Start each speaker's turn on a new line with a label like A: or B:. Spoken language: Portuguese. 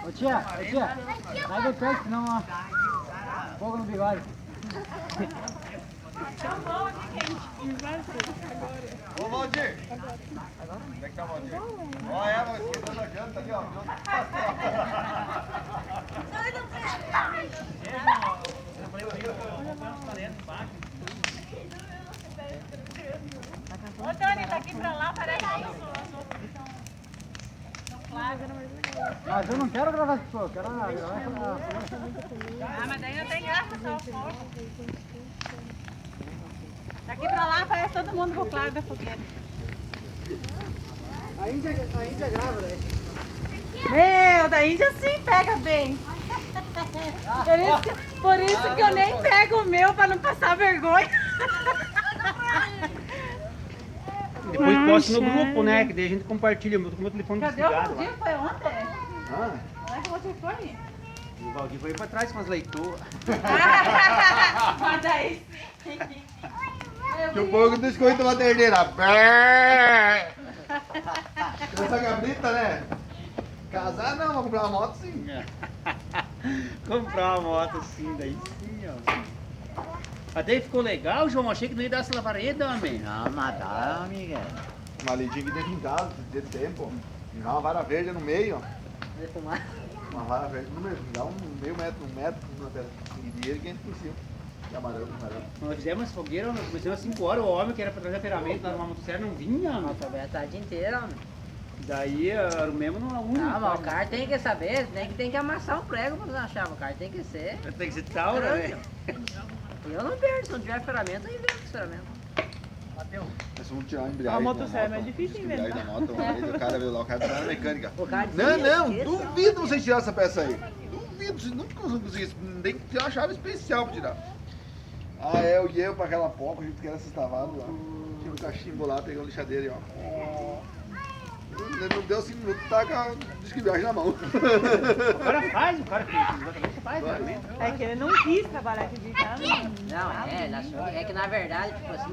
A: Ô tia, sai bem perto, senão ó, fogo no bigode.
B: Ô Valdir! Como é que tá o Valdir? Ó, ela esqueceu da janta ali, ó.
C: Ô Dani, daqui pra lá parece isso.
A: Mas eu não quero gravar esse fogo, eu quero gravar essa.
C: Ah, mas daí não tem graça só o fogo. Daqui pra lá parece todo mundo com o claro da fogueira.
A: A Índia grava, né?
C: Meu, da Índia sim pega bem. Por isso que eu nem pego o meu pra não passar vergonha.
D: Depois posta no grupo, né? Que daí a gente compartilha. Eu tô com o meu telefone
C: Cadê o
D: desligado
C: Valdir?
D: lá.
C: Foi ontem?
D: Ah,
C: Onde é que você foi?
D: o Valdir foi pra trás com as leitoras.
C: Mas daí sim.
B: Que o povo do escoito uma terneira. Essa cabrita, né? Casar não, mas comprar uma moto sim.
D: Comprar uma moto assim, daí sim, ó. Mas daí ficou legal, João. Achei que não ia dar essa lavareda, homem.
A: Não, mas dá, amiga.
B: Uma lidinha que dentro em casa, de tempo. Dá uma vara verde no meio, ó.
A: Vai fumar.
B: Uma vara verde no meio. Dá um meio metro, um metro na tela. E dinheiro que a gente por cima. Camarão.
D: Nós fizemos essa fogueira, nós começamos às 5 horas. O homem que era pra trazer ferramenta lá numa motosserra não vinha, homem.
A: Nossa, vai a tarde inteira, homem.
D: Daí era o mesmo numa única.
A: Não, mas o cara tem que saber, tem que amassar um prego pra achar, o cara tem que ser.
D: Tem que ser taura, né?
A: Eu não perco, se não tiver ferramenta, eu invento ferramenta.
B: Nós vamos tirar a embreagem.
C: A motosserra é difícil
B: A embreagem da moto,
A: É.
B: aí o cara veio lá, o cara tá na mecânica.
A: O cara
B: Não, não,
A: esqueça.
B: duvido vocês tirar essa peça aí. Duvido, vocês nunca vão conseguir isso. Tem que ter uma chave especial pra tirar. Ah, é, eu ia pra aquela poca, a gente queria essas tavadas lá. Tinha um cachimbo lá, pegou a lixadeira e ó. Não deu 5 minutos, tá com a disque viagem na mão.
D: O cara faz, o cara que exatamente faz ferramenta.
C: É que ele não quis trabalhar aqui de casa.
A: Não, é que na verdade, tipo assim,